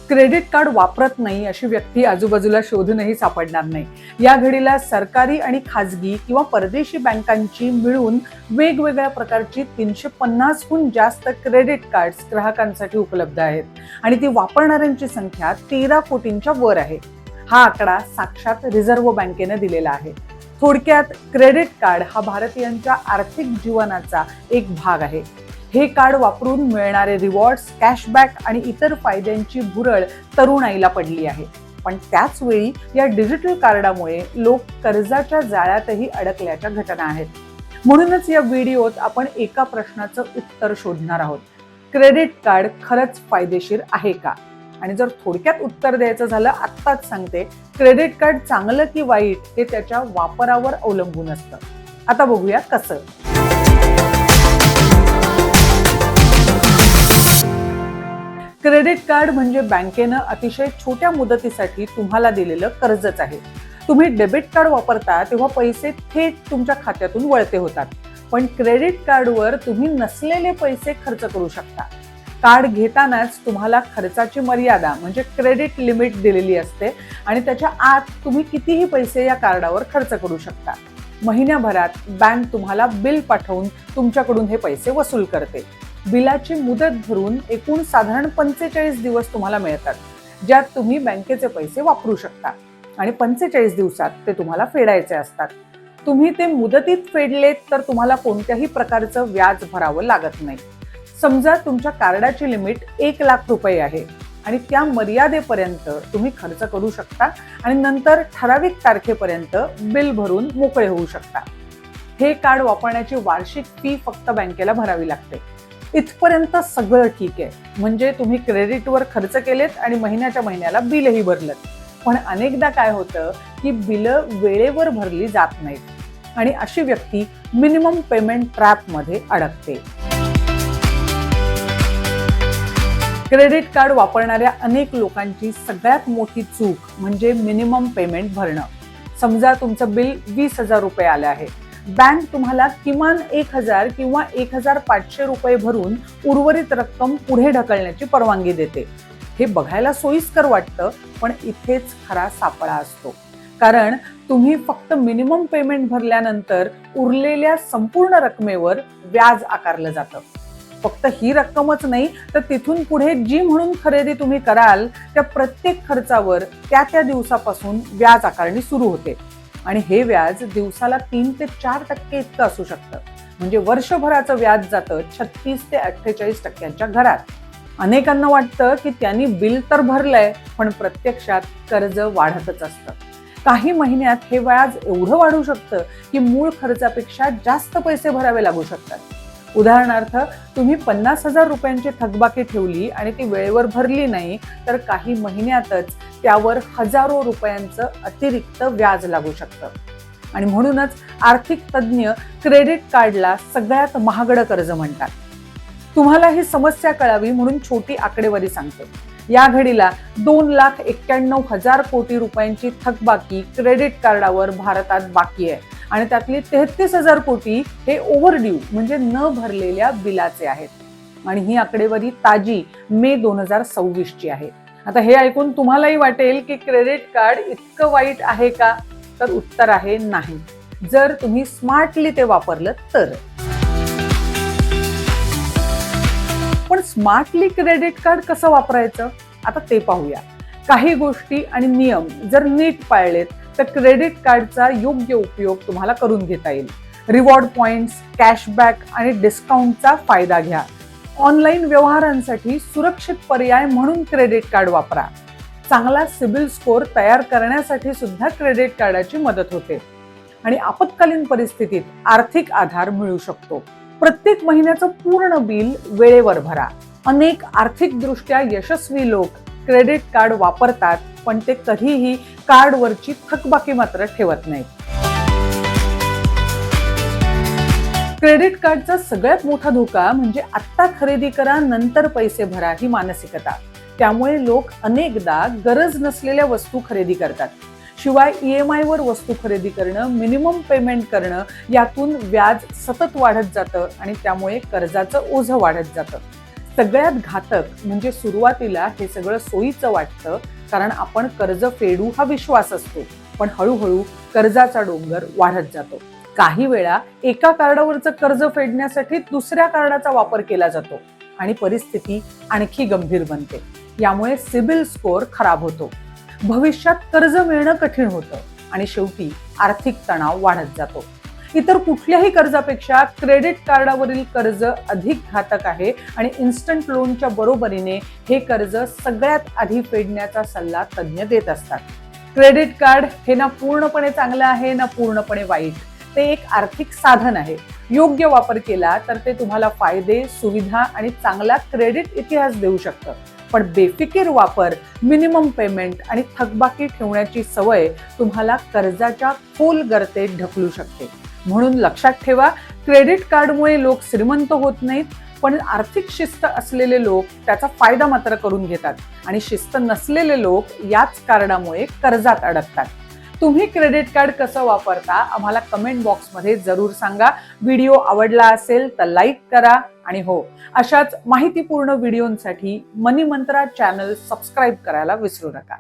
Credit card वापरत नाही अशी व्यक्ती आजूबाजूला शोधूनही सापडणार नाही. या घडीला सरकारी आणि खाजगी किंवा परदेशी बँकांची मिळून वेगवेगळ्या प्रकारची 350हून जास्त क्रेडिट कार्ड्स ग्राहकांसाठी उपलब्ध आहेत आणि ती वापरणाऱ्यांची संख्या 13 कोटींच्या वर आहे. हा आकडा साक्षात रिझर्व्ह बँकेने दिलेला आहे. थोडक्यात क्रेडिट कार्ड हा भारतीयांच्या आर्थिक जीवनाचा एक भाग आहे. हे कार्ड वापरून मिळणारे रिवॉर्ड्स, कॅशबॅक आणि इतर फायद्यांची भुरळ तरुणाईला पडली आहे. पण त्याच वेळी या डिजिटल कार्डामुळे लोक कर्जाच्या जाळ्यातही अडकल्याच्या घटना आहेत. म्हणूनच या व्हिडिओत आपण एका प्रश्नाचं उत्तर शोधणार आहोत. क्रेडिट कार्ड खरंच फायदेशीर आहे का? आणि जर थोडक्यात उत्तर द्यायचं झालं, आत्ताच सांगते, क्रेडिट कार्ड चांगलं की वाईट हे त्याच्या वापरावर अवलंबून असतं. आता बघूया कसं. क्रेडिट कार्ड म्हणजे बँकेनं अतिशय छोट्या मुदतीसाठी तुम्हाला दिलेलं कर्जच आहे. तुम्ही डेबिट कार्ड वापरता तेव्हा पैसे थेट तुमच्या खात्यातून वळते होतात, पण क्रेडिट कार्डवर तुम्ही नसलेले पैसे खर्च करू शकता. कार्ड घेतानाच तुम्हाला खर्चाची मर्यादा म्हणजे क्रेडिट लिमिट दिलेली असते आणि त्याच्या आत तुम्ही कितीही पैसे या कार्डावर खर्च करू शकता. महिन्याभरात बँक तुम्हाला बिल पाठवून तुमच्याकडून हे पैसे वसूल करते. बिलाची मुदत धरून एकूण साधारण 45 दिवस तुम्हाला मिळतात, ज्यात तुम्ही बँकेचे पैसे वापरू शकता आणि 45 दिवसात ते तुम्हाला फेडायचे असतात. तुम्ही ते मुदतीत फेडलेत तर तुम्हाला कोणत्याही प्रकारचं व्याज भरावं लागत नाही. समजा तुमच्या कार्डाची लिमिट 1 लाख रुपये आहे आणि त्या मर्यादेपर्यंत तुम्ही खर्च करू शकता आणि नंतर ठराविक तारखेपर्यंत बिल भरून मोकळे होऊ शकता. हे कार्ड वापरण्याची वार्षिक फी फक्त बँकेला भरावी लागते. इथपर्यंत सगळं ठीक आहे, म्हणजे तुम्ही क्रेडिटवर खर्च केलेत आणि महिन्याच्या महिन्याला बिलही भरलं. पण अनेकदा काय होतं की बिलं वेळेवर भरली जात नाहीत आणि अशी व्यक्ती मिनिमम पेमेंट ट्रॅपमध्ये अडकते. क्रेडिट कार्ड वापरणाऱ्या अनेक लोकांची सगळ्यात मोठी चूक म्हणजे मिनिमम पेमेंट भरणं. समजा तुमचं बिल 20,000 रुपये आलं आहे. बँक तुम्हाला किमान 1,000 किंवा 1,500 रुपये भरून उर्वरित रक्कम पुढे ढकलण्याची परवानगी देते. हे बघायला सोयीस्कर वाटतं, पण इथेच खरा सापळा असतो. कारण तुम्ही फक्त मिनिमम पेमेंट भरल्यानंतर उरलेल्या संपूर्ण रकमेवर व्याज आकारलं जातं. फक्त ही रक्कमच नाही तर तिथून पुढे जी म्हणून खरेदी तुम्ही कराल त्या प्रत्येक खर्चावर त्या दिवसापासून व्याज आकारणी सुरू होते आणि हे व्याज दिवसाला 3 ते 4% इतकं असू शकतं. म्हणजे वर्षभराचं व्याज जातं 36 ते 48% घरात. अनेकांना वाटतं की त्यांनी बिल तर भरलंय, पण प्रत्यक्षात कर्ज वाढतच असतं. काही महिन्यात हे व्याज एवढं वाढू शकतं की मूळ खर्चापेक्षा जास्त पैसे भरावे लागू शकतात. उदाहरणार्थ, तुम्ही 50,000 रुपयांची थकबाकी ठेवली आणि ती वेळेवर भरली नाही तर काही महिन्यातच त्यावर हजारो रुपयांचं अतिरिक्त व्याज लागू शकतं. आणि म्हणूनच आर्थिक तज्ज्ञ क्रेडिट कार्डला सगळ्यात महागडं कर्ज म्हणतात. तुम्हाला ही समस्या कळावी म्हणून छोटी आकडेवारी सांगते. या घडीला 2,91,000 कोटी रुपयांची थकबाकी क्रेडिट कार्डावर भारतात बाकी आहे आणि त्यातली 33,000 कोटी हे ओव्हरड्यू म्हणजे न भरलेल्या बिलाचे आहेत. आणि ही आकडेवारी ताजी मे 2026 ची आहे. आता हे ऐकून तुम्हालाही वाटेल की क्रेडिट कार्ड इतकं वाईट आहे का? तर उत्तर आहे नाही, जर तुम्ही स्मार्टली ते वापरलं तर. पण स्मार्टली क्रेडिट कार्ड कसं वापरायचं आता ते पाहूया. काही गोष्टी आणि नियम जर नीट पाळलेत तर क्रेडिट कार्डचा योग्य उपयोग तुम्हाला करून घेता येईल. रिवॉर्ड पॉइंट्स, कॅशबॅक आणि डिस्काउंटचा फायदा घ्या. ऑनलाईन व्यवहारांसाठी सुरक्षित पर्याय म्हणून क्रेडिट कार्ड वापरा. चांगला सिबिल स्कोअर तयार करण्यासाठी सुद्धा क्रेडिट कार्डाची मदत होते आणि आपत्कालीन परिस्थितीत आर्थिक आधार मिळू शकतो. प्रत्येक महिन्याचं पूर्ण बिल वेळेवर भरा. अनेक आर्थिकदृष्ट्या यशस्वी लोक क्रेडिट कार्ड वापरतात, पण ते कधीही कार्डवरची थकबाकी मात्र ठेवत नाहीत. क्रेडिट कार्डचा सगळ्यात मोठा धोका म्हणजे आत्ता खरेदी करा नंतर पैसे भरा ही मानसिकता. त्यामुळे लोक अनेकदा गरज नसलेल्या वस्तू खरेदी करतात. शिवाय EMI वर वस्तू खरेदी करणं, मिनिमम पेमेंट करणं, यातून व्याज सतत वाढत जातं आणि त्यामुळे कर्जाचं ओझं वाढत जातं. सगळ्यात घातक म्हणजे सुरुवातीला हे सगळं सोयीचं वाटतं, कारण आपण कर्ज फेडू हा विश्वास असतो, पण हळूहळू कर्जाचा डोंगर वाढत जातो. काही वेळा एका कार्डावरचं कर्ज फेडण्यासाठी दुसऱ्या कार्डाचा वापर केला जातो आणि परिस्थिती आणखी गंभीर बनते. यामुळे सिबिल स्कोअर खराब होतो, भविष्यात कर्ज मिळणं कठीण होतं आणि शेवटी आर्थिक तणाव वाढत जातो. इतर कुठल्याही कर्जापेक्षा क्रेडिट कार्डावरील कर्ज अधिक घातक आहे आणि इन्स्टंट लोनच्या बरोबरीने हे कर्ज सगळ्यात आधी फेडण्याचा सल्ला तज्ञ देत असतात. क्रेडिट कार्ड हे ना पूर्णपणे चांगलं आहे ना पूर्णपणे वाईट. ते एक आर्थिक साधन आहे. योग्य वापर केला तर ते तुम्हाला फायदे, सुविधा आणि चांगला क्रेडिट इतिहास देऊ शकतं. पण बेफिकीर वापर, मिनिमम पेमेंट आणि थकबाकी ठेवण्याची सवय तुम्हाला कर्जाच्या खोल गर्तेत ढकलू शकते. म्हणून लक्षात ठेवा, क्रेडिट कार्डमुळे लोक श्रीमंत होत नाहीत, पण आर्थिक शिस्त असलेले लोक त्याचा फायदा मात्र करून घेतात आणि शिस्त नसलेले लोक याच कार्डामुळे कर्जात अडकतात. तुम्ही क्रेडिट कार्ड कसं वापरता आम्हाला कमेंट बॉक्समध्ये जरूर सांगा. व्हिडिओ आवडला असेल तर लाईक करा आणि हो, अशाच माहितीपूर्ण व्हिडिओंसाठी मनी मंत्रा चॅनल सबस्क्राईब करायला विसरू नका.